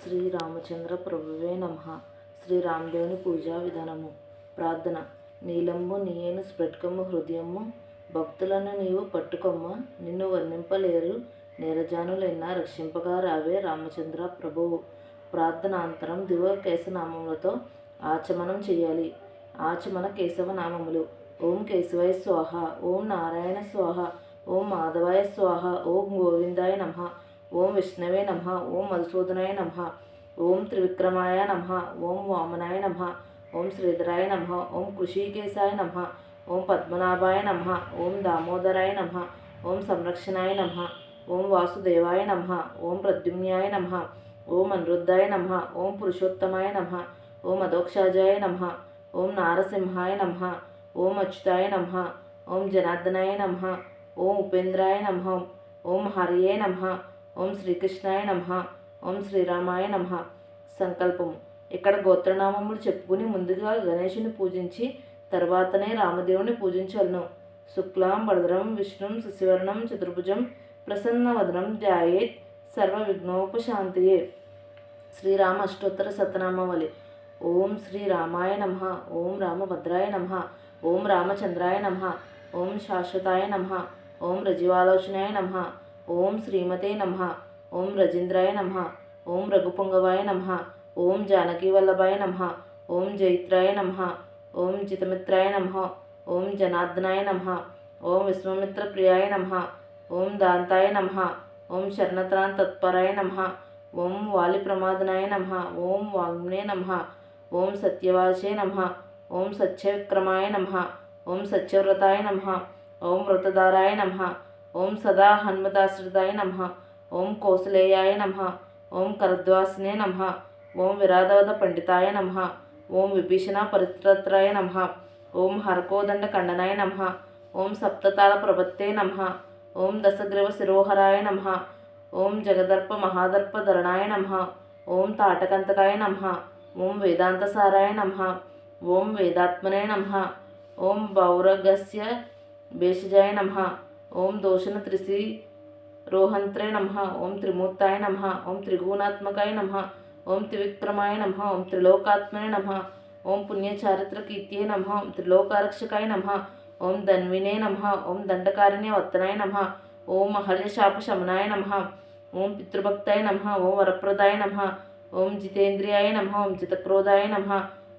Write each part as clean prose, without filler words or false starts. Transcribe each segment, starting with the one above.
శ్రీరామచంద్ర ప్రభువే నమః. శ్రీరామదేవుని పూజా విధానము. ప్రార్థన. నీలంబు నీయను స్ఫటికము హృదయము భక్తులను నీవు పట్టుకొమ్మ. నిన్ను వర్ణింపలేరు నీరజానులైన రక్షింపగా రావే రామచంద్ర ప్రభువు. ప్రార్థనాంతరం దివ కేశనామములతో ఆచమనం చేయాలి. ఆచమన కేశవ నామములు. ఓం కేశవాయ స్వాహ, ఓం నారాయణ స్వాహ, ఓం మాధవాయ స్వాహ, ఓం గోవిందాయ నమః, ఓం విష్ణవే నమః, ఓం మధుసూదనాయ నమః, ఓం త్రివిక్రమాయ నమః, ఓం వామనాయ నమః, ఓం శ్రీధరాయ నమః, ఓం కృషికేశాయ నమః, ఓం పద్మనాభాయ నమః, ఓం దామోదరాయ నమః, ఓం సంరక్షణాయ నమః, ఓం వాసుదేవాయ నమః, ఓం ప్రద్యుమ్నాయ నమః, ఓం అనిరుద్ధాయ నమః, ఓం పురుషోత్తమాయ నమః, ఓం అధోక్షాజాయ నమః, ఓం నారసింహాయ నమః, ఓం అచ్యుతాయ నమః, ఓం జనార్దనాయ నమః, ఓం ఉపేంద్రాయ నమః, ఓం హరియే నమః, ఓం శ్రీకృష్ణాయ నమః, ఓం శ్రీరామాయ నమః. సంకల్పము. ఇక్కడ గోత్రనామములు చెప్పుకుని ముందుగా గణేశుని పూజించి తర్వాతనే రామదేవుని పూజించలను. శుక్లాం వరదరం విష్ణుం శశివర్ణం చతుర్భుజం ప్రసన్నవదనం ధ్యాయేత్ సర్వ విఘ్నోపశాంతియే. శ్రీరామ అష్టోత్తర శతనామావళి. ఓం శ్రీరామాయ నమః, ఓం రామభద్రాయ నమః, ఓం రామచంద్రాయ నమః, ఓం శాశ్వతాయ నమః, ఓం రజీవాలోచనాయ నమః, ఓం శ్రీమతే నమః, ఓం రజీంద్రాయ నమః, ఓం రఘుపుంగవాయ నమః, ఓం జానకీవల్లభాయ నమః, ఓం జైత్రాయ నమః, ఓం జితమిత్రాయ నమః, ఓం జనార్దనాయ నమః, ఓం విశ్వామిత్రప్రియాయ నమః, ఓం దాంతాయ నమః, ఓం శరణత్రాన్ తత్పరాయ నమః, ఓం వాలిప్రమాదనాయ నమః, ఓం వాగ్నే నమః, ఓం సత్యవాచే నమః, ఓం సత్యవిక్రమాయ నమః, ఓం సత్యవ్రతాయ నమః, ఓం వ్రతధారాయ నమః, ఓం సదా హనుమదాశ్రితాయ నమః, ఓం కౌసలేయాయ నమః, ఓం కరద్వాసినే నమః, ఓం విరాధవద పండితాయ నమః, ఓం విభీషణ పరిత్రత్రాయ నమః, ఓం హరకోదండ ఖండనాయ నమః, ఓం సప్తతాళ ప్రభత్తే నమః, ఓం దశగ్రీవ శిరోహరాయ నమః, ఓం జగదర్ప మహాదర్ప ధరణాయ నమః, ఓం తాటకంతకాయ నమః, ఓం వేదాంతసారాయ నమః, ఓం వేదాత్మనే నమః, ఓం భౌరగస్య భేషజాయ నమః, ఓం దోషణ త్రిశి రోహంత్రే నమః, ఓం త్రిమూర్తాయ నమః, ఓం త్రిగుణాత్మకాయ నమః, ఓం త్రివిక్రమాయ నమః, ఓం త్రిలోకాత్మనే నమః, ఓం పుణ్యచారిత్రకీర్త్యే నమః, ఓం త్రిలోకారక్షకాయ నమః, ఓం ధన్వినే నమః, ఓం దండకారిణ్య వర్తనాయ నమః, ఓం మహల్యశాపశమనాయ నమః, ఓం పితృభక్తాయ నమః, ఓం వరప్రదాయ నమః, ఓం జితేంద్రియాయ నమః, ఓం జితక్రోధాయ నమః,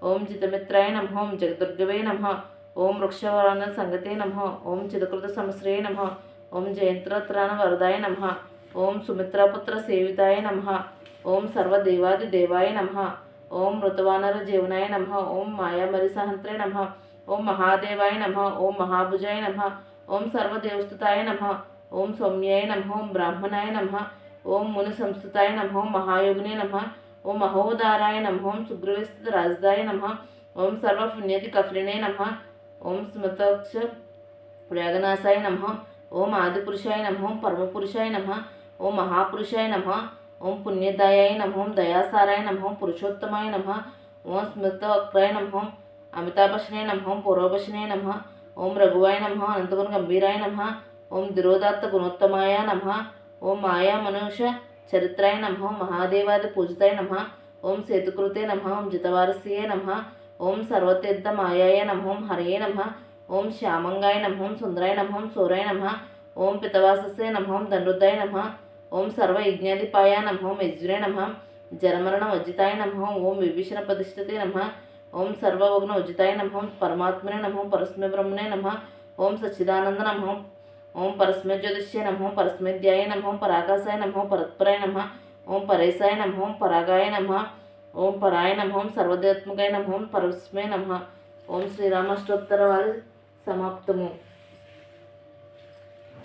ఓం జితమిత్రాయ నమః, ఓం జగదుర్గవే నమః, ఓం వృక్షవరాన సంగతే నమః, ఓం చిదకృత సంశ్రయ నమః, ఓం జయంత్రత్రాణ వరదాయ నమః, ఓం సుమిత్రాపుత్ర సేవితాయ నమః, ఓం సర్వదేవాదిదేవాయ నమః, ఓం మృతవానర జీవనాయ నమః, ఓం మాయామరిసహంత్రే నమః, ఓం మహాదేవాయ నమః, ఓం మహాభుజాయ నమః, ఓం సర్వదేవస్తుతాయ నమః, ఓం సౌమ్యాయ నమః, ఓం బ్రాహ్మణాయ నమః, ఓం ముని సంస్థుతాయ నమః, ఓం మహాయోగినే నమః, ఓం మహోదారాయ నమః, ఓం సుగ్రీవస్థిత రాజదాయ నమః, ఓం సర్వపుణ్యతి కఫలినే నమః, ఓం స్మృతక్ష వ్యాగనాశాయ నమః, ఓం ఆదిపురుషాయ నమః, ఓం పరమపురుషాయ నమః, ఓం మహాపురుషాయ నమః, ఓం పుణ్యదాయాయ నమః, ఓం దయాసారాయ నమః, ఓం పురుషోత్తమాయ నమః, ఓం స్మృతవక్రాయ నమః, అమితాభషణే నమః, ఓం పూర్వభషణే నమః, ఓం రఘువాయ నమః, అనంతగుణ గంభీరాయ నమః, ఓం దిరోదాత్త గుణోత్తమాయ నమః, ఓం మాయా మనుష చరిత్రాయ నమః, ఓం మహాదేవాది పూజితాయ నమః, ఓం సేతుకృతే నమః, ఓం జితవారస్యే నమః, ఓం సర్వతీర్థ మాయాయ నమః, ఓం హరయే నమః, ఓం శ్యామంగాయ నమః, ఓం సుందరాయ నమః, ఓం సూరాయ నమః, ఓం పితవాసస్యే నమః, ఓం ధనుర్ధాయ నమః, ఓం సర్వయజ్ఞాధిపాయ నమః, ఓం యజ్ఞే నమః, జరమరణ వజ్జితాయ నమః, ఓం విభీషణ ప్రతిష్ఠతే నమః, ఓం సర్వభగ్న వజ్జితాయ నమః, ఓం పరమాత్మనే నమః, ఓం పరస్మై బ్రహ్మణే నమః, ఓం సచ్చిదానంద నమః, ఓం పరస్మై జ్యోతిష్యే నమః, ఓం పరస్మై ధ్యాయ నమః, ఓం పరాకాశాయ నమః, ఓం పరత్పరాయ నమః, ఓం పరేశాయ నమః, ఓం పరాగాయ నమః, ఓం పరాయ నమః, ఓం సర్వదేవాత్మకాయ నమః, ఓం పరస్మై నమః. ఓం శ్రీరామాష్టోత్తర వారి సమాప్తము.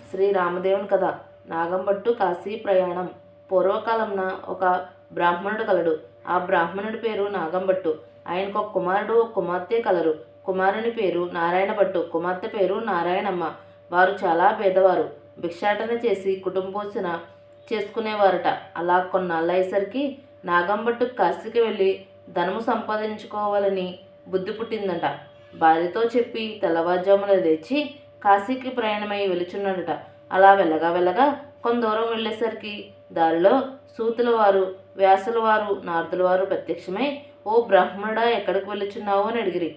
శ్రీరామదేవుని కథ. నాగంబట్టు కాశీ ప్రయాణం. పూర్వకాలంన ఒక బ్రాహ్మణుడు కలడు. ఆ బ్రాహ్మణుడి పేరు నాగంబట్టు. ఆయనకు ఒక కుమారుడు ఒక కుమార్తె కలరు. కుమారుని పేరు నారాయణ భట్టు, కుమార్తె పేరు నారాయణమ్మ. వారు చాలా పేదవారు. భిక్షాటన చేసి కుటుంబపోషణ చేసుకునేవారట. అలా కొన్నాళ్ళయ్యేసరికి నాగంబట్టు కాశీకి వెళ్ళి ధనము సంపాదించుకోవాలని బుద్ధి పుట్టిందట. భార్యతో చెప్పి తెల్లవారుజామున లేచి కాశీకి ప్రయాణమై వెళుచున్నాడట. అలా వెళ్ళగా వెళ్ళగా కొంత దూరం వెళ్ళేసరికి దారిలో సూతుల వారు, వ్యాసుల వారు, నారదుల వారు ప్రత్యక్షమై, ఓ బ్రాహ్మణుడా, ఎక్కడికి వెళ్ళుచున్నావు అని అడిగిరి.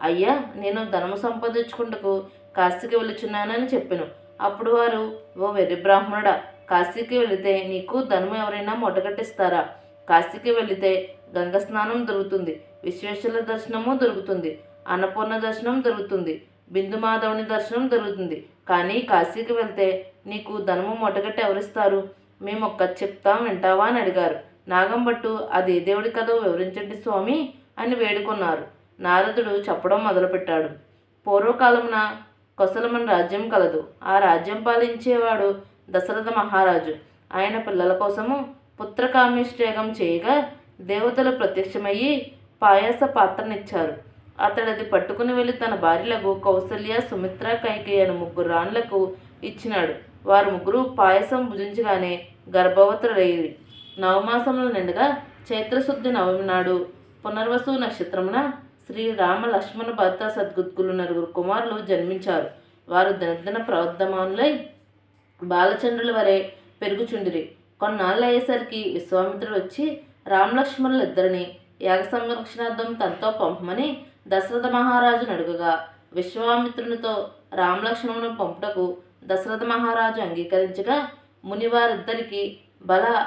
అయ్యా, నేను ధనము సంపాదించుకుంటకు కాశీకి వెళ్ళుచున్నానని చెప్పాను. అప్పుడు వారు, ఓ వెర్రి బ్రాహ్మణుడా, కాశీకి వెళితే నీకు ధనము ఎవరైనా మూటగట్టిస్తారా? కాశీకి వెళితే గంగ స్నానం దొరుకుతుంది, విశ్వేశ్వర దర్శనము దొరుకుతుంది, అన్నపూర్ణ దర్శనం దొరుకుతుంది, బిందు మాధవుని దర్శనం దొరుకుతుంది. కానీ కాశీకి వెళ్తే నీకు ధనము మూటగట్టి ఎవరిస్తారు? మేము ఒక్క చెప్తాం, వింటావా అని అడిగారు. నాగంభట్టు, అది ఏ దేవుడి కదో వివరించండి స్వామి అని వేడుకున్నారు. నారదుడు చెప్పడం మొదలుపెట్టాడు. పూర్వకాలమున కొసలమని రాజ్యం కలదు. ఆ రాజ్యం పాలించేవాడు దశరథ మహారాజు. ఆయన పిల్లల కోసము పుత్రకామేష్టియాగం చేయగా దేవతలు ప్రత్యక్షమయ్యి పాయస పాత్రనిచ్చారు. అతడది పట్టుకుని వెళ్ళి తన భార్యలకు కౌసల్య, సుమిత్ర, కైకేయి అను ముగ్గురు రాణులకు ఇచ్చినాడు. వారు ముగ్గురు పాయసం భుజించగానే గర్భవతులయ్యి నవమాసములు నిండగా చైత్రశుద్ధి నవమి నాడు పునర్వసు నక్షత్రమున శ్రీరామ, లక్ష్మణ, భరత, సద్గుద్గులు నలుగురు కుమారులు జన్మించారు. వారు దినదిన ప్రవర్ధమానులై బాలచంద్రుల వరే పెరుగుచుండిరి. కొన్నాళ్ళు అయ్యేసరికి విశ్వామిత్రుడు వచ్చి రామలక్ష్మణులు ఇద్దరిని యాగ సంరక్షణార్థం తనతో పంపమని దశరథ మహారాజును అడుగగా, విశ్వామిత్రునితో రామలక్ష్మణులను పంపుటకు దశరథ మహారాజు అంగీకరించగా మునివారిద్దరికి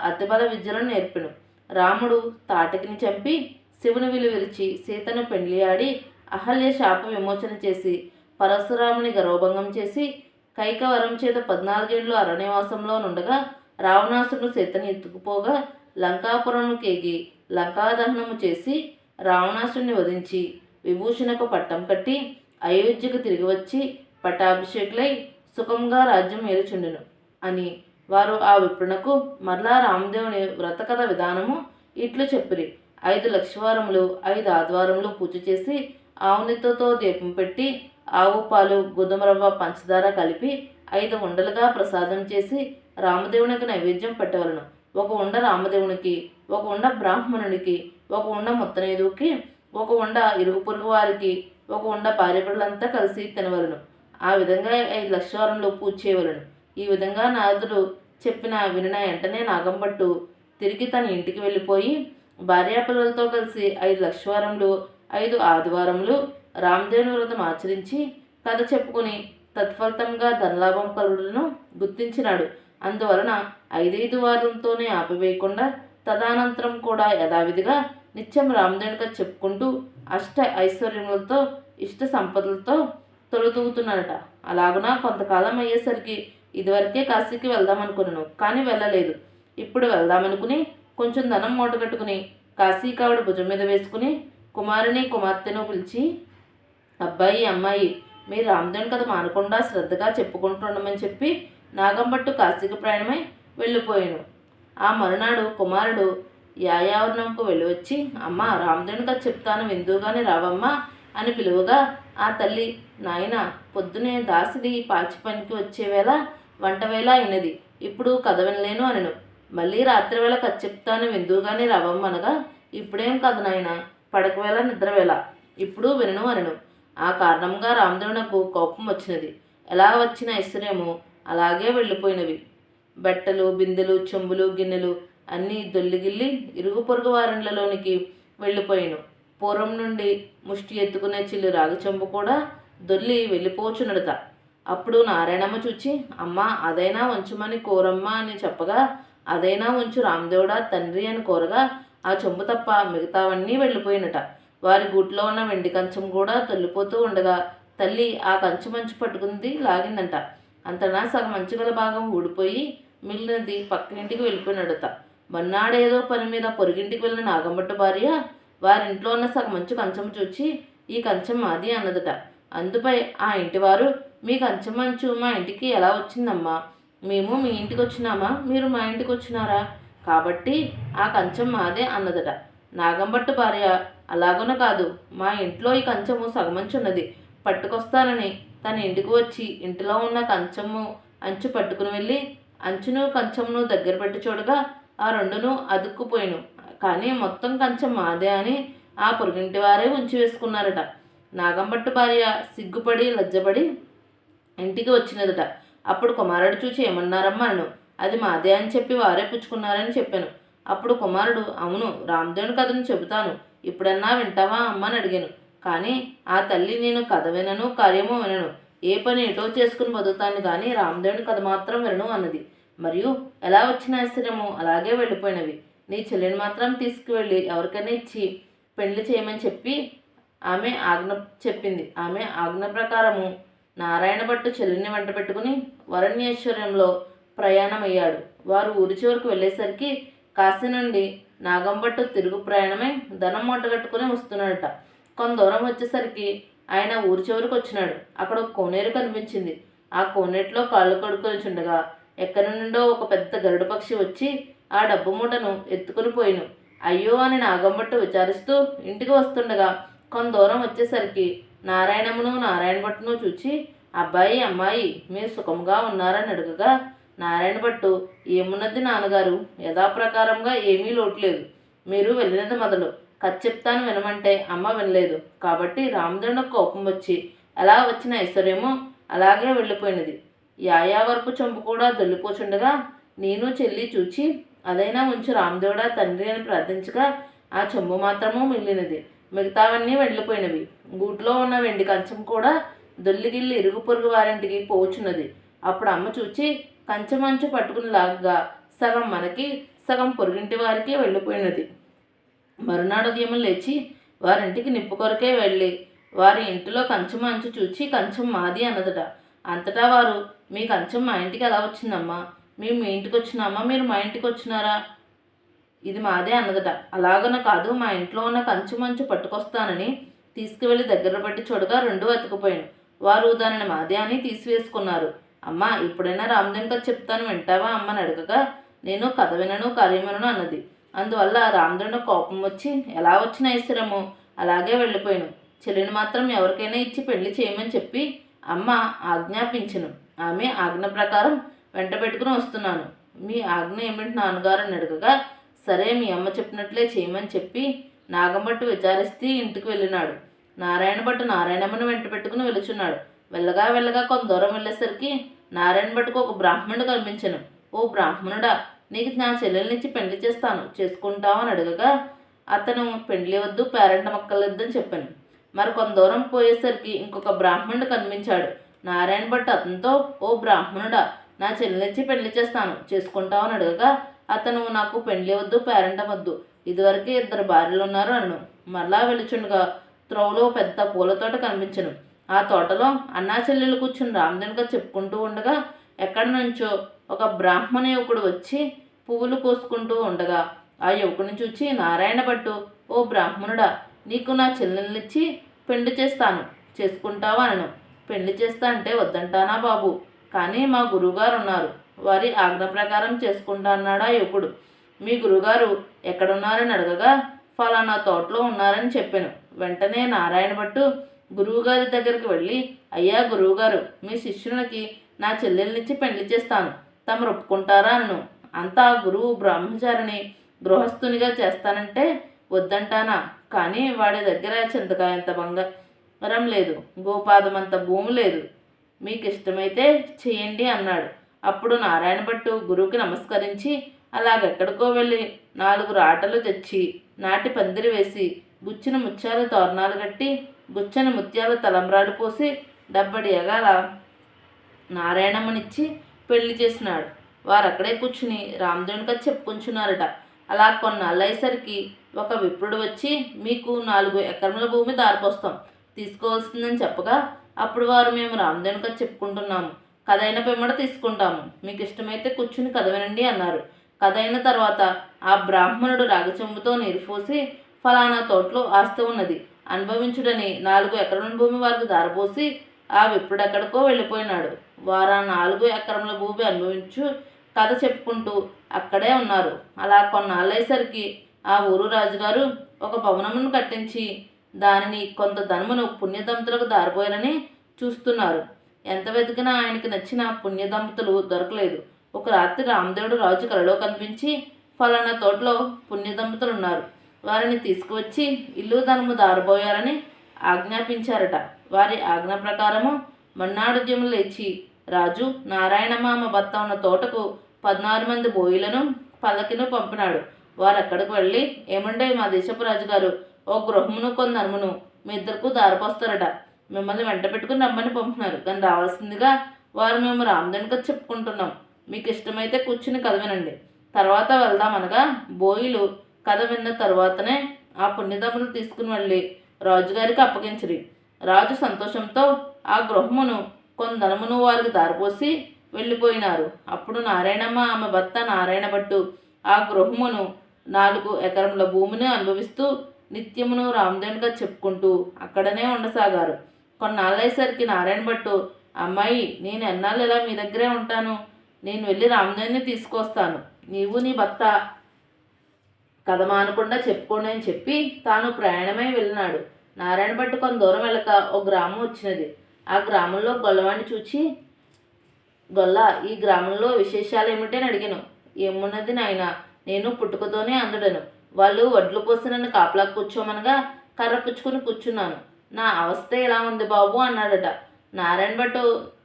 అతిబల విద్యలను నేర్పెను. రాముడు తాటకిని చంపి శివుని విలువిరిచి సీతను పెండ్లియాడి అహల్య శాప విమోచన చేసి పరశురాముని గర్వభంగం చేసి కైకవరం చేత 14 ఏళ్ళు అరణ్యవాసంలో నుండగా రావణాసురుడు సీతను ఎత్తుకుపోగా లంకాపురము కేగి లంకాదహనము చేసి రావణాసురుని వధించి విభూషణకు పట్టం కట్టి అయోధ్యకు తిరిగి వచ్చి పట్టాభిషేకులై సుఖంగా రాజ్యం ఏలుచుండెను అని వారు ఆ విప్రునకు మరలా రామదేవుని వ్రతకథ విధానము ఇట్లు చెప్పిరి. 5 లక్షవారములు 5 ఆదివారములు పూజ చేసి ఆవునితో దీపం పెట్టి ఆవు పాలు, గోధుమ రవ్వ, పంచదార కలిపి 5 ఉండలుగా ప్రసాదం చేసి రామదేవునికి నైవేద్యం పెట్టవలను. 1 ఉండ రామదేవునికి, 1 ఉండ బ్రాహ్మణునికి, 1 ఉండ ముత్తనైదుకి, 1 ఉండ ఇరుగు పొరుగు వారికి, 1 ఉండ భార్య పిల్లలంతా కలిసి తినవలను. ఆ విధంగా 5 లక్షవారములు పూజ చేయవలను. ఈ విధంగా నారదుడు చెప్పిన వినిన వెంటనే నాగంభట్టు తిరిగి తన ఇంటికి వెళ్ళిపోయి భార్యాపిల్లలతో కలిసి 5 లక్షవారములు 5 ఆదివారములు రామదేవుని వ్రతం ఆచరించి కథ చెప్పుకుని తత్ఫలితంగా ధనలాభం కలుగును గుర్తించినాడు. అందువలన 5 వారంతోనే ఆపివేయకుండా తదనంతరం కూడా యథావిధిగా నిత్యం రామదేవుని కథ చెప్పుకుంటూ అష్ట ఐశ్వర్యములతో ఇష్ట సంపదలతో తొలతూగుతున్నాడట. అలాగున కొంతకాలం అయ్యేసరికి ఇదివరకే కాశీకి వెళ్దామనుకున్నాను, కానీ వెళ్ళలేదు. ఇప్పుడు వెళ్దామనుకుని కొంచెం ధనం మూటగట్టుకుని కాశీకావిడ భుజం మీద వేసుకుని కుమారుని కుమార్తెను పిలిచి, అబ్బాయి, అమ్మాయి, మీరు రామదేవుని కథ మానకుండా శ్రద్ధగా చెప్పుకుంటుండమని చెప్పి నాగంభట్టు కాశీకి ప్రయాణమై వెళ్ళిపోయాను. ఆ మరునాడు కుమారుడు యాయావరణంకు వెళ్ళి వచ్చి, అమ్మ, రామదేవుని కథ చెప్తాను, విందుగానే రావమ్మా అని పిలువగా ఆ తల్లి, నాయన, పొద్దునే దాసిది పాచి పనికి వచ్చేవేళ వంటవేళ అయినది, ఇప్పుడు కథ వినలేను అనెను. మళ్ళీ రాత్రివేళ కథ చెప్తాను, విందుగానే రావమ్మనగా, ఇప్పుడేం కథ నాయన, పడకవేళ నిద్రవేళ, ఇప్పుడు వినను అనెను. ఆ కారణంగా రామదేవునకు కోపం వచ్చినది. ఎలా వచ్చిన ఐశ్వర్యము అలాగే వెళ్ళిపోయినవి. బట్టలు, బిందెలు, చెంబులు, గిన్నెలు అన్నీ దొల్లిగిల్లి ఇరుగు పొరుగు వారిండ్లలోనికి వెళ్ళిపోయాను. పూర్వం నుండి ముష్టి ఎత్తుకునే చిల్లు రాగి చెంబు కూడా దొల్లి వెళ్ళిపోచున్నడత. అప్పుడు నారాయణమ్మ చూచి, అమ్మ, అదైనా ఉంచుమని కోరమ్మ అని చెప్పగా, అదైనా ఉంచు రామదేవుడా తండ్రి అని కోరగా ఆ చెంబు తప్ప మిగతావన్నీ వెళ్ళిపోయినట. వారి గూట్లో ఉన్న వెండి కంచం కూడా తొల్లిపోతూ ఉండగా తల్లి ఆ కంచం మంచు పట్టుకుంది, లాగిందంట. అంతనా సగం మంచుగల భాగం ఊడిపోయి మిగిలినది పక్క ఇంటికి వెళ్ళిపోయినడత. మన్నాడేదో పని మీద పొరుగింటికి వెళ్ళిన నాగంభట్టు భార్య వారింట్లో ఉన్న సగం మంచు కంచం చూచి, ఈ కంచం మాది అన్నదట. అందుపై ఆ ఇంటివారు, మీ కంచం మంచు మా ఇంటికి ఎలా వచ్చిందమ్మా? మేము మీ ఇంటికి వచ్చినామా, మీరు మా ఇంటికి వచ్చినారా? కాబట్టి ఆ కంచం మాదే అన్నదట. నాగంభట్టు భార్య, అలాగున కాదు, మా ఇంట్లో ఈ కంచము సగమంచున్నది, పట్టుకొస్తానని తన ఇంటికి వచ్చి ఇంటిలో ఉన్న కంచము అంచు పట్టుకుని వెళ్ళి అంచును కంచమును దగ్గర పెట్టి చూడగా ఆ రెండును అదుక్కుపోయిను. కానీ మొత్తం కంచం మాదే అని ఆ పొరుగింటి వారే ఉంచి వేసుకున్నారట. నాగంభట్టు భార్య సిగ్గుపడి లజ్జపడి ఇంటికి వచ్చినదట. అప్పుడు కుమారుడు చూచి, ఏమన్నారమ్మా అను. అది మాదే అని చెప్పి వారే పుచ్చుకున్నారని చెప్పాను. అప్పుడు కుమారుడు, అవును, రామదేవుని కథను చెబుతాను, ఇప్పుడన్నా వింటావా అమ్మ అని అడిగాను. కానీ ఆ తల్లి, నేను కథ వినను, కార్యము వినను, ఏ పని ఎటో చేసుకుని బతుకుతాను కానీ రామదేవుని కథ మాత్రం వినను అన్నది. మరియు ఎలా వచ్చిన ఆశ్చర్యము అలాగే వెళ్ళిపోయినవి. నీ చెల్లిని మాత్రం తీసుకువెళ్ళి ఎవరికైనా ఇచ్చి పెళ్లి చేయమని చెప్పి ఆమె ఆజ్ఞ ప్రకారము నారాయణ భట్టు చెల్లిని వెంట పెట్టుకుని వరణ్యేశ్వరంలో ప్రయాణమయ్యాడు. వారు ఊరి చివరికి వెళ్ళేసరికి కాశీ నుండి నాగంభట్టు తిరుగు ప్రయాణమై ధనం మూటగట్టుకుని వస్తున్నాడట. కొంత దూరం వచ్చేసరికి ఆయన ఊరి చివరికి వచ్చినాడు. అక్కడ ఒక కోనేరు కనిపించింది. ఆ కోనేటిలో కాళ్ళు కడుక్కొనిచుండగా ఎక్కడి నుండో ఒక పెద్ద గరుడ పక్షి వచ్చి ఆ డబ్బు మూటను ఎత్తుకుని పోయిను. అయ్యో అని నాగంభట్టు విచారిస్తూ ఇంటికి వస్తుండగా కొంత దూరం వచ్చేసరికి నారాయణ భట్టును చూచి, అబ్బాయి, అమ్మాయి, మీరు సుఖంగా ఉన్నారని అడుగగా నారాయణ భట్టు, ఏమున్నది నాన్నగారు, యథాప్రకారంగా ఏమీ లోట్లేదు. మీరు వెళ్ళినది మొదలు కథ చెప్తాను వినమంటే అమ్మ వినలేదు. కాబట్టి రామదేవుని కోపం వచ్చి ఎలా వచ్చిన ఐశ్వర్యమో అలాగే వెళ్ళిపోయినది. యాయావరపు చంపు కూడా దొల్లిపోచుండగా నేను చెల్లి చూచి, అదైనా ఉంచు రామదేవుడా తండ్రి అని ప్రార్థించగా ఆ చెంబు మాత్రము మిగిలినది. మిగతావన్నీ వెళ్ళిపోయినవి. గూట్లో ఉన్న వెండి కంచం కూడా దొల్లిగిల్లి ఇరుగు పొరుగు వారింటికి పోచున్నది. అప్పుడు అమ్మ చూచి కంచమంచు పట్టుకుని లాగ్గా సగం మనకి, సగం పొరుగింటి వారికి వెళ్ళిపోయినది. మరునాడు ఉదయం లేచి వారింటికి నిప్పు కొరకే వెళ్ళి వారి ఇంటిలో కంచం అంచు చూచి కంచం మాది అన్నదట. అంతటా వారు, మీ కంచం మా ఇంటికి ఎలా వచ్చిందమ్మా? మేము మీ ఇంటికి వచ్చినామా, మీరు మా ఇంటికి వచ్చినారా? ఇది మాదే అన్నదట. అలాగన కాదు, మా ఇంట్లో ఉన్న కంచం మంచు పట్టుకొస్తానని తీసుకువెళ్ళి దగ్గర పెట్టి చూడగా రెండూ అతుకుపోయాను. వారు దానిని మాదే అని తీసివేసుకున్నారు. అమ్మ, ఇప్పుడైనా రామదేవుని కథ చెప్తాను వింటావా అమ్మని అడగగా నేను కథ వినను, కార్యం వినను అన్నది. అందువల్ల రామదేవుని కోపం వచ్చి ఎలా వచ్చిన ఐశ్వర్యమో అలాగే వెళ్ళిపోయాను. చెల్లిని మాత్రం ఎవరికైనా ఇచ్చి పెళ్లి చేయమని చెప్పి అమ్మ ఆజ్ఞాపించను. ఆమె ఆజ్ఞ ప్రకారం వెంట పెట్టుకుని వస్తున్నాను. మీ ఆజ్ఞ ఏమిటి నాన్నగారు అని అడగగా, సరే, మీ అమ్మ చెప్పినట్లే చేయమని చెప్పి నాగంభట్టు విచారిస్తే ఇంటికి వెళ్ళినాడు. నారాయణ భట్టు నారాయణమ్మను వెంట పెట్టుకుని వెళుచున్నాడు. వెళ్ళగా కొంత దూరం వెళ్ళేసరికి నారాయణ భట్టుకు ఒక బ్రాహ్మణుడు కనిపించను. ఓ బ్రాహ్మణుడా, నీకు నా చెల్లెల్నిచ్చి పెళ్లి చేస్తాను, చేసుకుంటావు అని అడగగా అతను పెళ్లి వద్దు, పేరంట మొక్కలొద్దని చెప్పాను. మరి కొంత దూరం పోయేసరికి ఇంకొక బ్రాహ్మణుడు కనిపించాడు. నారాయణ భట్టు అతనితో, ఓ బ్రాహ్మణుడా, నా చెల్లెల్నిచ్చి పెళ్లి చేస్తాను, చేసుకుంటావు అని అడగగా అతను, నాకు పెళ్లి వద్దు, పేరంటం వద్దు, ఇదివరకే 2 భార్యలు ఉన్నారు అను. మరలా వెలుచుండగా త్రోవలో పెద్ద పూల తోట కనిపించను. ఆ తోటలో అన్నా చెల్లెలు కూర్చుని రామదేవునిగా చెప్పుకుంటూ ఉండగా ఎక్కడి నుంచో ఒక బ్రాహ్మణ యువకుడు వచ్చి పువ్వులు కోసుకుంటూ ఉండగా ఆ యువకుని చూచి నారాయణ భట్టు, ఓ బ్రాహ్మణుడా, నీకు నా చెల్లెల్నిచ్చి పెళ్లి చేస్తాను, చేసుకుంటావా అనను. పెళ్లి చేస్తా అంటే వద్దంటానా బాబు, కానీ మా గురువుగారు ఉన్నారు, వారి ఆజ్ఞ ప్రకారం చేసుకుంటా అన్నాడు ఆ యువకుడు. మీ గురువుగారు ఎక్కడున్నారని అడగగా ఫలానా తోటలో ఉన్నారని చెప్పాను. వెంటనే నారాయణ భట్టు గురువుగారి దగ్గరికి వెళ్ళి, అయ్యా గురువుగారు, మీ శిష్యునికి నా చెల్లెల్నిచ్చి పెళ్లి చేస్తాను, తమరు ఒప్పుకుంటారా అనను. అంతా గురువు బ్రహ్మచారిని గృహస్థునిగా చేస్తానంటే వద్దంటానా, కానీ వాడి దగ్గర చింతకాయంత బంగారం లేదు, గోపాదమంత భూమి లేదు, మీకు ఇష్టమైతే చేయండి అన్నాడు. అప్పుడు నారాయణ భట్టు గురువుకి నమస్కరించి అలాగెక్కడికో వెళ్ళి 4 రాటలు తెచ్చి నాటి పందిరి వేసి గుచ్చిన ముత్యాల తోరణాలు కట్టి గుచ్చని ముత్యాల తలంబ్రాలు పోసి 70 ఎగాల నారాయణమ్మనిచ్చి పెళ్లి చేసినాడు. వారు అక్కడే కూర్చుని రామదేవుని కథ చెప్పుకుంటున్నారట. అలా కొన్నాళ్ళు అయ్యేసరికి ఒక విప్రుడు వచ్చి, మీకు 4 ఎకరముల భూమి దారిపోస్తాం, తీసుకోవాల్సిందని చెప్పగా అప్పుడు వారు, మేము రామదేవుని కథ చెప్పుకుంటున్నాము, కథ అయిన పిమ్మట తీసుకుంటాము, మీకు ఇష్టమైతే కూర్చుని కథ వినండి అన్నారు. కథ అయిన తర్వాత ఆ బ్రాహ్మణుడు రాగచెంబుతో నీరు పోసి, ఫలానా తోటలో ఆస్తి ఉన్నది, అనుభవించుడని 4 ఎకరముల భూమి వారికి దారపోసి ఆ విప్రుడు ఎక్కడికో వెళ్ళిపోయినాడు. వారు ఆ 4 ఎకరముల భూమి అనుభవించు కథ చెప్పుకుంటూ అక్కడే ఉన్నారు. అలా కొన్నాళ్ళయ్యేసరికి ఆ ఊరు రాజుగారు ఒక భవనమును కట్టించి దానిని కొంత ధనమును పుణ్యదంతులకు దారిపోయారని చూస్తున్నారు. ఎంత వెతికినా ఆయనకి నచ్చిన పుణ్యదంతులు దొరకలేదు. ఒక రాత్రి రామదేవుడు రాజు కలలో కనిపించి, ఫలానా తోటలో పుణ్యదంతులు ఉన్నారు, వారిని తీసుకువచ్చి ఇల్లు ధనము దారబోయాలని ఆజ్ఞాపించారట. వారి ఆజ్ఞ ప్రకారము మన్నాడుద్యము లేచి రాజు నారాయణమామ భర్త ఉన్న తోటకు 16 మంది బోయిలను పల్లకిను పంపినాడు. వారు అక్కడికి వెళ్ళి, ఏమండే మా దేశపు రాజుగారు ఓ గృహమును కొందనమును మీ ఇద్దరికి దారిపోస్తారట, మిమ్మల్ని వెంట పెట్టుకుని రమ్మని పంపుతున్నారు, కానీ రావాల్సిందిగా వారు మేము రామదేనుక చెప్పుకుంటున్నాం, మీకు ఇష్టమైతే కూర్చుని కథ వినండి, తర్వాత వెళ్దాం అనగా బోయిలు కథ విన్న తరువాతనే ఆ పుణ్యదములు తీసుకుని వెళ్ళి రాజుగారికి అప్పగించిరి. రాజు సంతోషంతో ఆ గృహమును కొందనమును వారికి దారిపోసి వెళ్ళిపోయినారు. అప్పుడు నారాయణమ్మ ఆమె భర్త నారాయణ భట్టు ఆ గృహమును 4 ఎకరముల భూమిని అనుభవిస్తూ నిత్యమును రామదేవునిగా చెప్పుకుంటూ అక్కడనే ఉండసాగారు. కొన్నాళ్ళయ్యేసరికి నారాయణ భట్టు, అమ్మాయి, నేను ఎన్నాళ్ళు ఇలా మీ దగ్గరే ఉంటాను, నేను వెళ్ళి రామదేవుని తీసుకొస్తాను, నీవు నీ భర్త కథ మానకుండా చెప్పుకోండి అని చెప్పి తాను ప్రయాణమై వెళ్ళినాడు. నారాయణ భట్టు కొంత దూరం వెళ్ళక ఒక గ్రామం వచ్చినది. ఆ గ్రామంలో గొల్లవాడిని చూచి, గొల్ల, ఈ గ్రామంలో విశేషాలు ఏమిటని అడిగాను. ఏమున్నది నాయన, నేను పుట్టుకతోనే అందుడను, వాళ్ళు వడ్లు పోసి నన్ను కాపలా కూర్చోమనగా కర్ర పుచ్చుకుని కూర్చున్నాను, నా అవస్థ ఇలా ఉంది బాబు అన్నాడట. నారాయణ భట్టు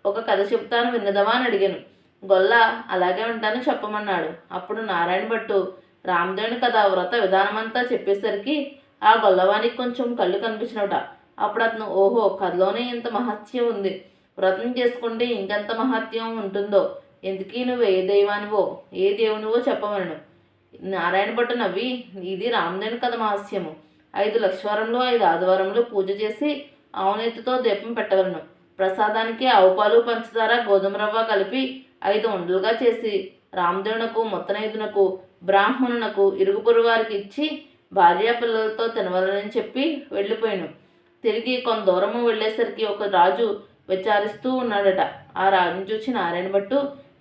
ఒక కథ చెప్తాను విన్నదవా అని అడిగాను. గొల్ల అలాగే ఉంటాను చెప్పమన్నాడు. అప్పుడు నారాయణ భట్టు రామదేవుని కథ వ్రత విధానమంతా చెప్పేసరికి ఆ గొల్లవానికి కొంచెం కళ్ళు కనిపించినట. అప్పుడు అతను, ఓహో, కథలోనే ఇంత మహత్యం ఉంది, వ్రతం చేసుకుంటే ఇంకెంత మహత్యం ఉంటుందో, ఎందుకీ నువ్వు ఏ దైవానివో ఏ దేవునివో చెప్పమను. నారాయణ భట్టు నవ్వి, ఇది రామదేవుని కథ మహస్యము, 5 లక్షవారంలో 5 ఆదివారములు పూజ చేసి ఆవునెత్తితో దీపం పెట్టవలను, ప్రసాదానికి ఆవు పాలు పంచదార గోధుమ రవ్వ కలిపి 5 ఉండలుగా చేసి రామదేవునకు ముత్తనైదునకు బ్రాహ్మణునకు ఇరుగు పొరుగు వారికి ఇచ్చి భార్యా పిల్లలతో తినవలని చెప్పి వెళ్ళిపోయాను. తిరిగి కొంత దూరము వెళ్ళేసరికి ఒక రాజు విచారిస్తూ ఉన్నాడట. ఆ రాజును చూసి నారాయణ భట్టు,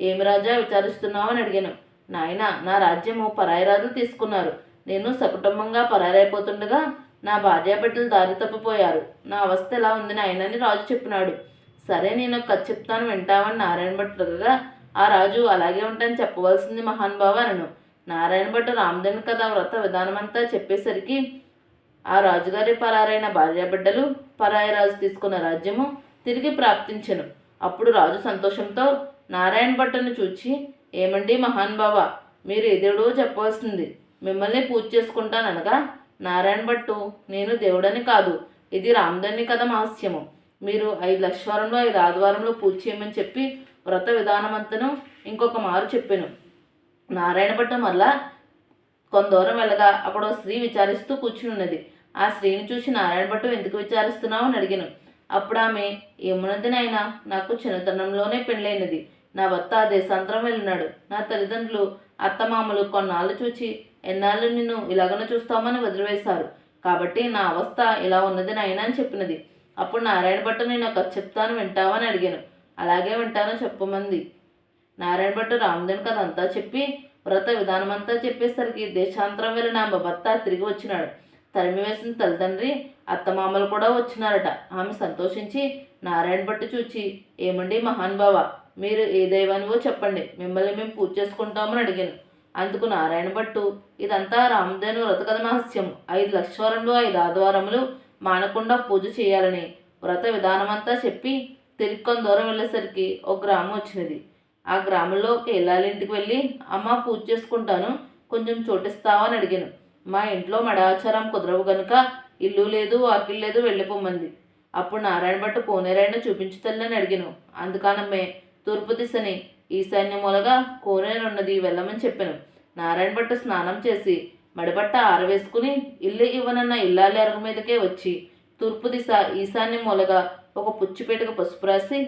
ఏమి రాజా విచారిస్తున్నావు అని అడిగాను. నాయన, నా రాజ్యము పరాయి రాజులు తీసుకున్నారు, నేను సకుటుంబంగా పరారైపోతుండగా నా భార్యా బిడ్డలు దారి తప్పిపోయారు, నా అవస్థ ఎలా ఉంది నాయన అని రాజు చెప్పినాడు. సరే, నేను కథ చెప్తాను వింటామని నారాయణ భట్టు అడగగా ఆ రాజు, అలాగే ఉంటాను, చెప్పవలసింది మహానుభావ అనను. నారాయణ భట్టు రామదేవుని కథ వ్రత విధానమంతా చెప్పేసరికి ఆ రాజుగారి పరారైన భార్యాబిడ్డలు పరాయి రాజు తీసుకున్న రాజ్యము తిరిగి ప్రాప్తించెను. అప్పుడు రాజు సంతోషంతో నారాయణ భట్టును చూచి, ఏమండి మహానుభావ, మీరు ఎదుడో చెప్పవలసింది, మిమ్మల్ని పూజ చేసుకుంటాననగా నారాయణ భట్టు, నేను దేవుడని కాదు, ఇది రామదేవుని కథ మహస్యము, మీరు 5 లక్షవారంలో 5 ఆదివారంలో పూజ చేయమని చెప్పి వ్రత విధానమంతను ఇంకొక మారు చెప్పాను. నారాయణ భట్టు మళ్ళా కొంత దూరం వెళ్ళగా అక్కడ స్త్రీ విచారిస్తూ కూర్చుని ఉన్నది. ఆ స్త్రీని చూసి నారాయణ భట్టు, ఎందుకు విచారిస్తున్నావు అని అడిగాను. అప్పుడు ఆమె, ఏమున్నది నాయన, నాకు చిన్నతనంలోనే పెళ్ళైనది, నా భర్త దేశాంతరం వెళ్ళినాడు, నా తల్లిదండ్రులు అత్తమామలు కొన్నాళ్ళు చూచి ఎన్నాళ్ళు నిన్ను ఇలాగన చూస్తామని వదిలివేశారు, కాబట్టి నా అవస్థ ఇలా ఉన్నది నాయన అని చెప్పినది. అప్పుడు నారాయణ భట్టు, నేను ఒక చెప్తాను వింటావని అడిగాను. అలాగే వింటాను చెప్పమంది. నారాయణ భట్టు రామదేవుని కథ అంతా చెప్పి వ్రత విధానమంతా చెప్పేసరికి దేశాంతరం వెళ్ళిన ఆమె భర్త తిరిగి వచ్చినాడు. తరిమివేసిన తల్లిదండ్రి అత్తమామలు కూడా వచ్చినారట. ఆమె సంతోషించి నారాయణ భట్టు చూచి, ఏమండి మహానుభావ, మీరు ఏ దైవానివో చెప్పండి, మిమ్మల్ని మేము పూజ చేసుకుంటామని అడిగాను. అందుకు నారాయణ భట్టు, ఇదంతా రామదేవుని వ్రత కథ మహస్యం, 5 లక్షవారంలో 5 ఆదివారములు మానకుండా పూజ చేయాలని వ్రత విధానమంతా చెప్పి తిరిగి కొంత దూరం వెళ్ళేసరికి ఒక గ్రామం వచ్చినది. ఆ గ్రామంలో ఒక ఇల్లాలింటికి వెళ్ళి, అమ్మ పూజ చేసుకుంటాను, కొంచెం చోటిస్తావా అని అడిగాను. మా ఇంట్లో మడాచారం కుదరవు గనుక ఇల్లు లేదు వాకిల్ లేదు, వెళ్ళిపోమంది. అప్పుడు నారాయణ భట్టు, కోనేరైనా చూపించు తల్లి అని అడిగాను. అందుకనమ్మే తూర్పు దిశని ఈశాన్య మూలగా కోనేరున్నది, వెళ్ళమని చెప్పాను. నారాయణ భట్టు స్నానం చేసి మడిబట్ట ఆరవేసుకుని ఇల్లు ఇవ్వనన్న ఇల్లాలి అరుగు మీదకే వచ్చి తూర్పు దిశ ఈశాన్య మూలగా ఒక పుచ్చిపేటకు పసుపు రాసి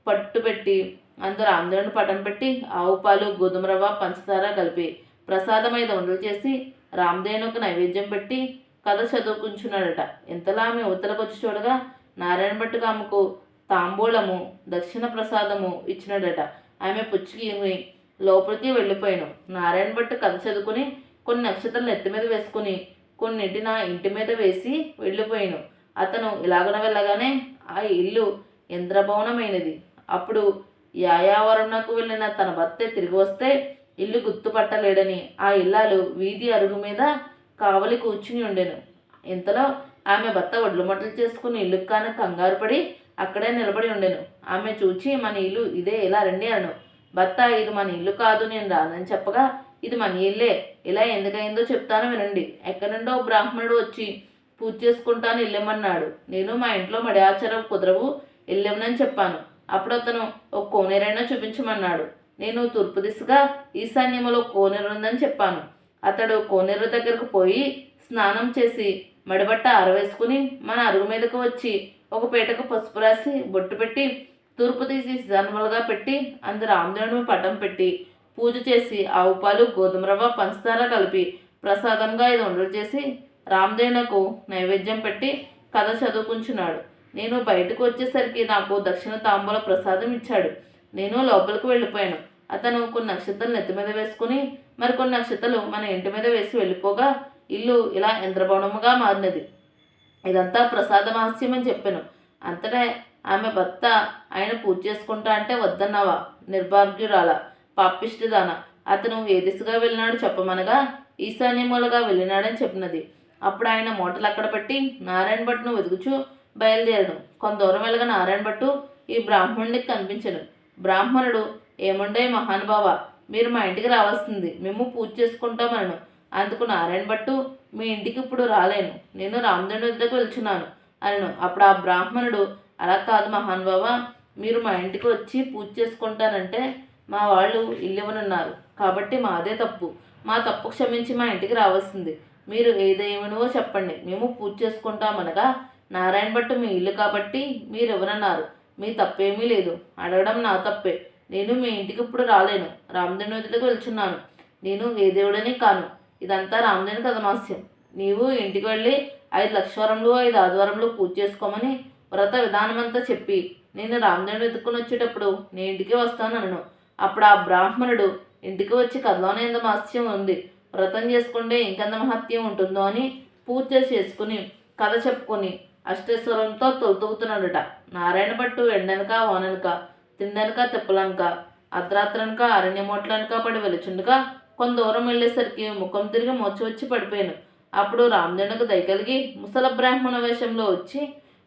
పట్టుపెట్టి అందరూ రామదేవుని పటం పెట్టి ఆవు పాలు గోధుమ రవ్వ పంచదార కలిపి ప్రసాదం 5 ఉండలు చేసి రామదేవునికి నైవేద్యం పెట్టి కథ చదువుకుంటున్నాడట. ఇంతలా ఆమె ఉత్తరకు వచ్చి చూడగా నారాయణ భట్టుకు ఆమెకు తాంబూలము దక్షిణ ప్రసాదము ఇచ్చినాడట. ఆమె పుచ్చుకి లోపలికి వెళ్ళిపోయాను. నారాయణ భట్టు కథ చదువుకుని కొన్ని నక్షత్రాలు నెత్తి మీద వేసుకుని కొన్నింటి నా ఇంటి మీద వేసి వెళ్ళిపోయాను. అతను ఇలాగన వెళ్ళగానే ఆ ఇల్లు ఇంద్రభవనమైనది. అప్పుడు యాయావరణకు వెళ్ళిన తన భర్త తిరిగి వస్తే ఇల్లు గుర్తుపట్టలేడని ఆ ఇల్లాలు వీధి అరుగు మీద కావలి కూర్చుని ఉండెను. ఇంతలో ఆమె భర్త ఒడ్లు మట్టలు చేసుకుని ఇల్లు కాన కంగారు పడి అక్కడే నిలబడి ఉండెను. ఆమె చూచి, మన ఇల్లు ఇదే, ఇలా రండి అను. భర్త ఇది మన ఇల్లు కాదు, నేను రానని చెప్పగా ఇది మన ఇల్లే, ఇలా ఎందుకైందో చెప్తాను వినండి. ఎక్కడి నుండో బ్రాహ్మణుడు వచ్చి పూజ చేసుకుంటాను వెళ్ళమన్నాడు. నేను మా ఇంట్లో మడి ఆచారం కుదరవు వెళ్ళమని చెప్పాను. అప్పుడు అతను ఒక కోనేరైనా చూపించమన్నాడు. నేను తూర్పు దిశగా ఈశాన్యములో కోనేరు ఉందని చెప్పాను. అతడు కోనేరు దగ్గరకు పోయి స్నానం చేసి మడిబట్ట ఆరవేసుకుని మన అరుగు మీదకు వచ్చి ఒక పీటకు పసుపు రాసి బొట్టు పెట్టి తూర్పు తీసి జన్మలుగా పెట్టి అందు రామదేవుని పటం పెట్టి పూజ చేసి ఆవు పాలు గోధుమ రవ్వ పంచదార కలిపి ప్రసాదంగా 5 ఉండలు చేసి రామదేవునకు నైవేద్యం పెట్టి కథ చదువుకుంటున్నాడు. నేను బయటకు వచ్చేసరికి నాకు దక్షిణ తాంబూల ప్రసాదం ఇచ్చాడు. నేను లోపలికి వెళ్ళిపోయాను. అతను కొన్ని నక్షత్రాలు నెత్తి మీద వేసుకుని మరికొన్ని నక్షత్రాలు మన ఇంటి మీద వేసి వెళ్ళిపోగా ఇల్లు ఇలా ఇంద్రభవనముగా మారినది. ఇదంతా ప్రసాద మహస్యం అని చెప్పాను. అంతటా ఆమె భర్త ఆయన పూజ చేసుకుంటా అంటే వద్దన్నావా, నిర్భాగ్యురాల, పాపిష్టిదాన, అతను ఏ దిశగా వెళ్ళినాడు చెప్పమనగా ఈశాన్యమూలగా వెళ్ళినాడని చెప్పినది. అప్పుడు ఆయన మూటలు అక్కడ పెట్టి నారాయణ భట్టును వెతుకుచూ బయలుదేరను. కొంత దూరం వెళ్ళగా నారాయణ భట్టు ఈ బ్రాహ్మణుడికి కనిపించను. బ్రాహ్మణుడు, ఏముండే మహానుభావ, మీరు మా ఇంటికి రావాల్సింది, మేము పూజ చేసుకుంటామను. అందుకు నారాయణ భట్టు, మీ ఇంటికి ఇప్పుడు రాలేను, నేను రామదేవుని వద్దకు వెళ్తున్నాను అనను. అప్పుడు ఆ బ్రాహ్మణుడు, అలా కాదు మహానుభావ, మీరు మా ఇంటికి వచ్చి పూజ చేసుకుంటానంటే మా వాళ్ళు ఇల్లు ఇవ్వనున్నారు కాబట్టి మాదే తప్పు, మా తప్పు క్షమించి మా ఇంటికి రావాల్సింది. మీరు ఏదేమనువో చెప్పండి, మేము పూజ చేసుకుంటామనగా నారాయణ భట్టు, మీ ఇల్లు కాబట్టి మీరు ఇవ్వనన్నారు, మీ తప్పేమీ లేదు, అడగడం నా తప్పే, నేను మీ ఇంటికి ఇప్పుడు రాలేను, రామదేవుని వద్దకు వెళ్తున్నాను, నేను ఏ దేవుడని కాను, ఇదంతా రామదేవుని కథమాస్యం. నీవు ఇంటికి వెళ్ళి 5 లక్షవారములు 5 ఆదివారములు పూజ చేసుకోమని వ్రత విధానమంతా చెప్పి నేను రామదేవుని వెతుక్కుని వచ్చేటప్పుడు నేను ఇంటికి వస్తాను అనను. అప్పుడు ఆ బ్రాహ్మణుడు ఇంటికి వచ్చి కథలోనే ఎంత మహత్యం ఉంది, వ్రతం చేసుకుంటే ఇంకెంత మహత్యం ఉంటుందో అని పూజ చేసుకుని కథ చెప్పుకొని అష్టేశ్వరంతో తొలుతూగుతున్నాడుట. నారాయణ భట్టు ఎండనక వాననక తిండనక తిప్పలనక అర్ధరాత్రనక అరణ్యమోట్లనక పడి వెలుచుండగా కొంత దూరం వెళ్ళేసరికి ముఖం తిరిగి మోచి వచ్చి పడిపోయాను. అప్పుడు రామదేవునికి దయ కలిగి ముసల బ్రాహ్మణ వేషంలో వచ్చి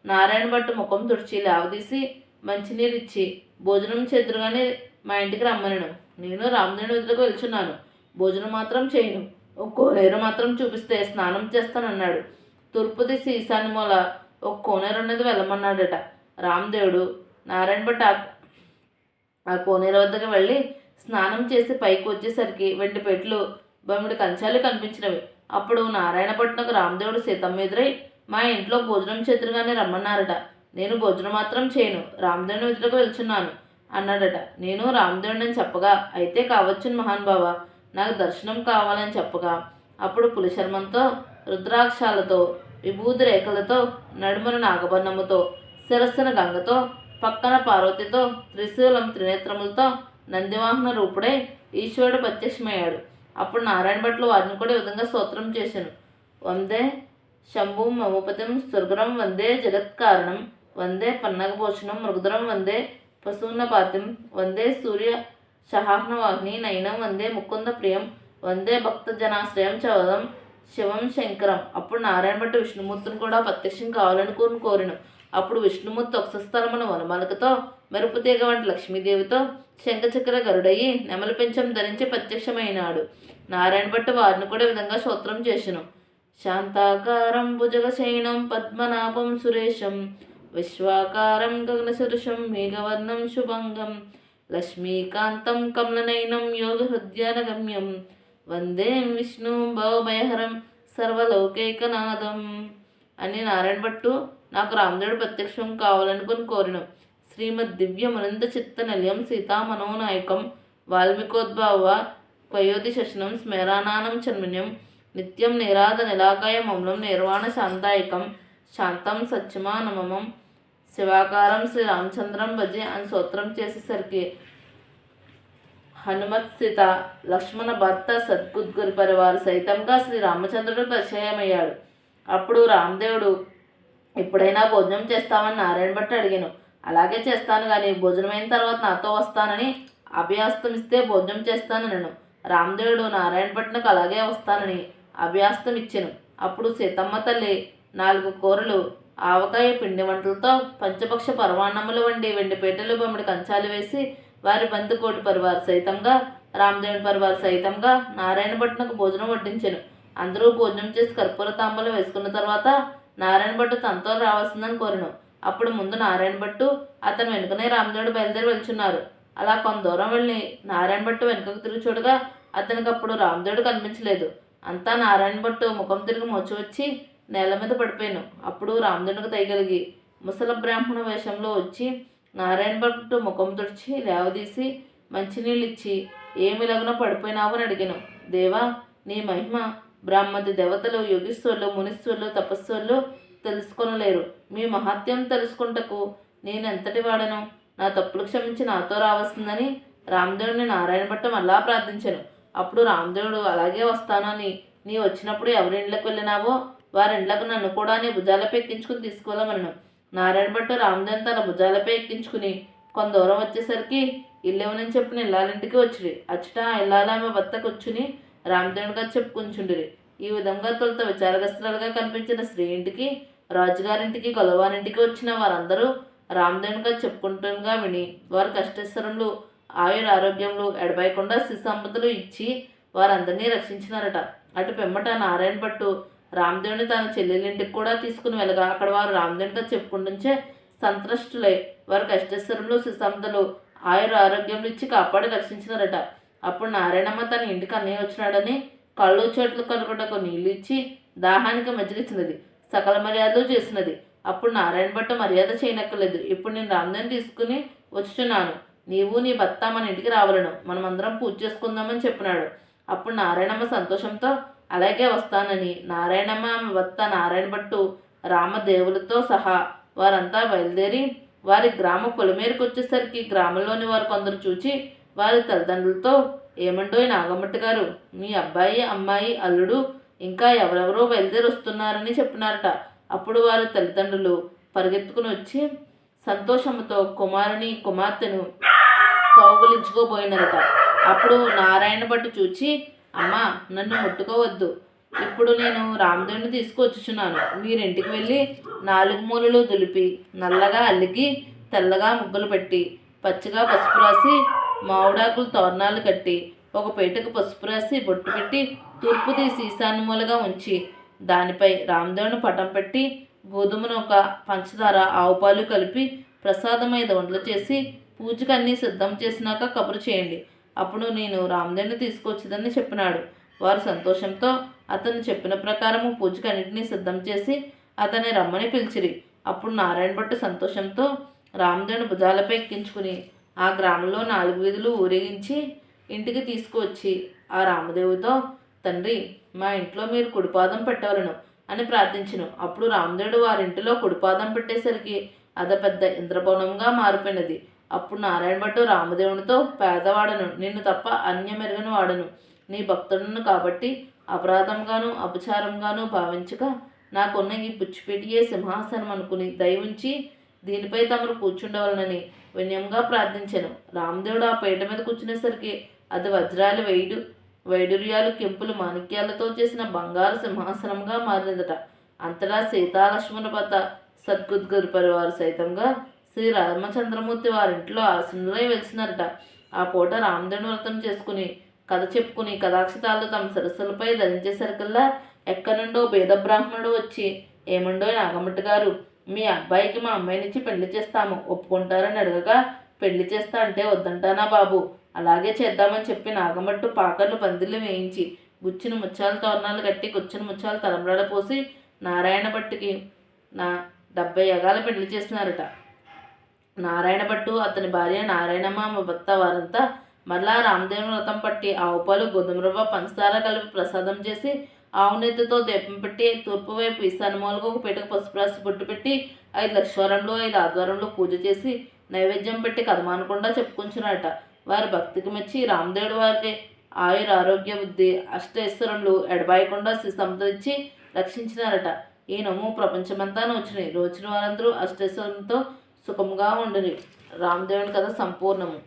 నారాయణ భట్టు ముఖం తుడిచి లేవదీసి మంచినీరు ఇచ్చి భోజనం చేదురుగానే మా ఇంటికి రమ్మనను. నేను రామదేవుని వద్దకు వెళ్తున్నాను, భోజనం మాత్రం చేయను, ఒక కోనేరు మాత్రం చూపిస్తే స్నానం చేస్తానన్నాడు. తూర్పు దిశ ఈశాన్యమూల ఒక కోనేరు ఉన్నది వెళ్ళమన్నాడట. రామదేవుడు నారాయణ భట్ ఆ కోనేరు వద్దకు వెళ్ళి స్నానం చేసి పైకి వచ్చేసరికి 2 పెట్లు 2 కంచాలు కనిపించినవి. అప్పుడు నారాయణ భట్టునకు రామదేవుడు సీతమ్మ ఎదురై మా ఇంట్లో భోజనం చేతురుగానే రమ్మన్నారట. నేను భోజనం మాత్రం చేయను, రామదేవుని వద్దకు వెళ్తున్నాను అన్నాడట. నేను రామదేవుడిని చెప్పగా అయితే కావచ్చును మహానుభావ, నాకు దర్శనం కావాలని చెప్పగా అప్పుడు పులిశర్మంతో రుద్రాక్షాలతో విభూతి రేఖలతో నడుమున నాగబన్నముతో శిరస్సున గంగతో పక్కన పార్వతితో త్రిశూలం త్రినేత్రములతో నందివాహన రూపుడై ఈశ్వరుడు ప్రత్యక్షమయ్యాడు. అప్పుడు నారాయణ భట్లు వారిని కూడా ఈ విధంగా స్తోత్రం చేశాను. వందే శంభుం మమోపతిం సురగురం వందే జగత్కారణం వందే పన్నగభూషణం మృగధరం వందే పశూన్నపాతిం వందే సూర్య శహాహ్నవాహిని నయనం వందే ముకుంద ప్రియం వందే భక్త జనాశ్రయం చవదం శివం శంకరం. అప్పుడు నారాయణ భట్టు విష్ణుమూర్తిని కూడా ప్రత్యక్షం కావాలని కోరిను. అప్పుడు విష్ణుమూర్తి ఒక్సస్థలమున వనమాలకతో మెరుపు తీగ వంటి లక్ష్మీదేవితో శంఖచక్ర గరుడయ్యి నెమలి పెంచం ధరించి ప్రత్యక్షమైనాడు. నారాయణ భట్టు వారిని కూడా విధంగా స్తోత్రం చేసెను. శాంతాకారం భుజగశయనం పద్మనాభం సురేశం విశ్వాకారం గగనసదృశం మేఘవర్ణం శుభంగం లక్ష్మీకాంతం కమలనయనం యోగహృద్యానగమ్యం వందే విష్ణు భవభయహరం సర్వలోకైకనాథం అని నారాయణ భట్టు నాకు రామదేవుడు ప్రత్యక్షం కావాలనుకుని కోరిను. శ్రీమద్ దివ్య మునంద చిత్త నిలయం సీతామనోనాయకం వాల్మీకోద్భవ పయోధి శశనం స్మరానానం చన్మన్యం నిత్యం నిరాధ నిలాకాయ మౌనం నిర్వాణ శాంతాయకం శాంతం సత్యమానమమం శివాకారం శ్రీ రామచంద్రం భజే అని స్తోత్రం చేసేసరికి హనుమత్ సీత లక్ష్మణ భర్త సద్గుద్గురి పరివారు సైతంగా శ్రీ రామచంద్రుడు పరిచయమయ్యాడు. అప్పుడు రామదేవుడు, ఎప్పుడైనా భోజనం చేస్తామని నారాయణ భట్టు అడిగాను. అలాగే చేస్తాను, కానీ భోజనం అయిన తర్వాత నాతో వస్తానని అభయాస్తం ఇస్తే భోజనం చేస్తానను. రామదేవుడు నారాయణ భట్టునకు అలాగే వస్తానని అభయాస్తం ఇచ్చాను. అప్పుడు సీతమ్మ తల్లి 4 కూరలు ఆవకాయ పిండి వంటలతో పంచపక్ష పరమాన్నములు వండి 2 పీటలు 2 కంచాలు వేసి వారి బంధుకోటి పరివార సహితంగా రామదేవుని పరివార సహితంగా నారాయణ భట్టునకు భోజనం వడ్డించెను. అందరూ భోజనం చేసి కర్పూర తాంబూలం వేసుకున్న తర్వాత నారాయణ భట్టు తనతో రావాల్సిందని కోరెను. అప్పుడు ముందు నారాయణ భట్టు అతను వెనుకనే రామదేవుడు బయలుదేరి వెళ్తున్నారు. అలా కొంత దూరం వెళ్ళి నారాయణ భట్టు వెనుకకు తిరిగి చూడగా అతనికి అప్పుడు రామదేవుడు కనిపించలేదు. అంతా నారాయణ భట్టు ముఖం తిరిగి మొచ్చి వచ్చి నేల మీద పడిపోయాను. అప్పుడు రామదేవునికి దయగలిగి ముసల బ్రాహ్మణ వేషంలో వచ్చి నారాయణ భట్టు ముఖం తుడిచి లేవదీసి మంచినీళ్ళు ఇచ్చి ఏమి లగ్న పడిపోయినావు అని అడిగాను. దేవా, నీ మహిమ బ్రాహ్మతి దేవతలు, యోగీశ్వర్లు, మునీశ్వర్లు, తపస్సులు తెలుసుకొనలేరు. మీ మహాత్యం తెలుసుకుంటకు నేనెంతటి వాడను? నా తప్పులు క్షమించి నాతో రావాల్సిందని రామదేవుడిని నారాయణ భట్టు మళ్ళా ప్రార్థించాను. అప్పుడు రామదేవుడు అలాగే వస్తానని, నీ వచ్చినప్పుడు ఎవరి ఇండ్లకు వెళ్ళినావో వారి ఇండ్లకు నన్ను కూడా నీ భుజాలపై ఎక్కించుకుని తీసుకువెళ్ళమను. నారాయణ భట్టు రామదేవుని తన భుజాలపై ఎక్కించుకుని కొంత దూరం వచ్చేసరికి ఇల్లేమని చెప్పిన ఇల్లాలింటికి వచ్చిరి. అచ్చట ఇల్లాల ఆమె భర్త కూర్చుని రామదేవుని గారు చెప్పుకుంచుండిరి. ఈ విధంగా తొలుత విచారగ్రస్తులుగా కనిపించిన స్త్రీ ఇంటికి, రాజుగారింటికి, కొలవారింటికి వచ్చిన వారందరూ రామదేవుని గారు చెప్పుకుంటుండగా విని వారి కష్టేశ్వరములు, ఆయుర ఆరోగ్యములు, ఎడబాయకుండా సంపదలు ఇచ్చి వారందరినీ రక్షించినారట. అటు పిమ్మట నారాయణ భట్టు రామదేవుని తన చెల్లెలింటికి కూడా తీసుకుని వెళ్ళగా అక్కడ వారు రామదేవుని గారు చెప్పుకుంటుంచే సంతృష్టులై వారి కష్టేశ్వరములు, సంపదలు, ఆయుర ఆరోగ్యములు ఇచ్చి కాపాడి రక్షించినారట. అప్పుడు నారాయణమ్మ తన ఇంటికి అన్నయ్య వచ్చినాడని కళ్ళు చెట్లు కలుగుటకు నీళ్ళు ఇచ్చి దాహానికి మజ్జిగ ఇచ్చినది. సకల మర్యాదలు చేసినది. అప్పుడు నారాయణ భట్టు మర్యాద చేయనక్కర్లేదు. ఇప్పుడు నేను రామదేవుని తీసుకుని వచ్చుచున్నాను. నీవు నీ భర్త మన ఇంటికి రావాలను. మనమందరం పూజ చేసుకుందామని చెప్పినాడు. అప్పుడు నారాయణమ్మ సంతోషంతో అలాగే వస్తానని నారాయణమ్మ, ఆమె భర్త నారాయణ భట్టు, రామదేవులతో సహా వారంతా బయలుదేరి వారి గ్రామ పొలిమేరకు వచ్చేసరికి గ్రామంలోని వారు కొందరు చూచి వారి తల్లిదండ్రులతో, ఏమండోయ్ నాగమట్టి గారు, మీ అబ్బాయి, అమ్మాయి, అల్లుడు ఇంకా ఎవరెవరో బయలుదేరి వస్తున్నారని చెప్పినారట. అప్పుడు వారి తల్లిదండ్రులు పరిగెత్తుకుని వచ్చి సంతోషంతో కుమారుని, కుమార్తెను కౌగులించుకోబోయినారట. అప్పుడు నారాయణ భట్టు చూచి, అమ్మా, నన్ను ముట్టుకోవద్దు. ఇప్పుడు నేను రామదేవుని తీసుకువచ్చుచున్నాను. మీరింటికి వెళ్ళి 4 మూలలు దులిపి నల్లగా అల్లికి తెల్లగా ముగ్గులు పెట్టి పచ్చిగా పసుపు రాసి మామిడాకులు తోరణాలు కట్టి ఒక పీటకు పసుపు రాసి బొట్టు పెట్టి తూర్పు తీసి ఈశాన్య మూలగా ఉంచి దానిపై రామదేవుని పటం పెట్టి గోధుమ నూక, పంచదార, ఆవుపాలు కలిపి ప్రసాదం 5 వంటలు చేసి పూజకు అన్నీ సిద్ధం చేసినాక కబురు చేయండి. అప్పుడు నేను రామదేవుని తీసుకొచ్చేదని చెప్పినాడు. వారు సంతోషంతో అతను చెప్పిన ప్రకారము పూజకు అన్నింటినీ సిద్ధం చేసి అతన్ని రమ్మని పిలిచిరి. అప్పుడు నారాయణ భట్టు సంతోషంతో రామదేవుని భుజాలపై ఎక్కించుకుని ఆ గ్రామంలో 4 వీధులు ఊరేగించి ఇంటికి తీసుకువచ్చి ఆ రామదేవుతో, తండ్రి, మా ఇంట్లో మీరు కుడిపాదం పెట్టవలను అని ప్రార్థించును. అప్పుడు రామదేవుడు వారింటిలో కుడిపాదం పెట్టేసరికి అది పెద్ద ఇంద్రభవనంగా మారిపోయినది. అప్పుడు నారాయణ భట్టు రామదేవునితో, పేదవాడను, నిన్ను తప్ప అన్యమెరుగని వాడను, నీ భక్తుడను కాబట్టి అపరాధంగాను అపచారంగాను భావించక నాకున్న ఈ పుచ్చిపెట్టియే సింహాసనం అనుకుని దయవుంచి దీనిపై తమరు కూర్చుండవలనని వినయంగా ప్రార్థించాను. రామదేవుడు ఆ పీట మీద కూర్చునేసరికి అది వజ్రాలు, వైడూర్యాలు, కెంపులు, మాణిక్యాలతో చేసిన బంగారు సింహాసనంగా మారినదట. అంతటా సీతాలక్ష్మణపత సద్గుద్గురు పరివారు సైతంగా శ్రీ రామచంద్రమూర్తి వారింట్లో ఆసనులై వెలిసినారట. ఆ పూట రామదేవుని వ్రతం చేసుకుని కథ చెప్పుకుని కథాక్షతాలు తమ సరస్సులపై ధరించేసరికల్లా ఎక్కడి నుండో పేద బ్రాహ్మణుడు వచ్చి, ఏమండో నాగమట్టి గారు, మీ అబ్బాయికి మా అమ్మాయినిచ్చి పెళ్లి చేస్తాము, ఒప్పుకుంటారని అడగగా, పెళ్లి చేస్తా అంటే వద్దంటానా బాబు, అలాగే చేద్దామని చెప్పి నాగమట్టు పాకర్లు పందిళ్ళు వేయించి గుచ్చిన ముత్యాల తోరణాలు కట్టి గుచ్చిన ముత్యాల తలంబ్రాలు పోసి నారాయణ భట్టుకి 70 యగాలు పెళ్లి చేసినారట. నారాయణ భట్టు, అతని భార్య నారాయణమ్మ, మా భర్త వారంతా మరలా రామదేవుని వ్రతం పట్టి ఆవుపాలు, గోధుమ రవ్వ, పంచదార కలిపి ప్రసాదం చేసి ఆవు నెత్తితో దీపం పెట్టి తూర్పు వైపు ఈశాన్య మూలకు ఒక పీటకు పసుపు రాసి బొట్టు పెట్టి 5 లక్షవారంలో 5 ఆదివారంలో పూజ చేసి నైవేద్యం పెట్టి కథమానకుండా చెప్పుకుంటున్నారట. వారి భక్తికి మెచ్చి రామదేవుడు వారికి ఆయుర ఆరోగ్య బుద్ధి అష్టైశ్వరములు ఎడబాయకుండా సంతరించి రక్షించినారట. ఈ నమ్ము ప్రపంచమంతా నోచినాయి. రోజున వారందరూ అష్టైశ్వరంతో సుఖంగా ఉండిరి. రామదేవుని కథ సంపూర్ణము.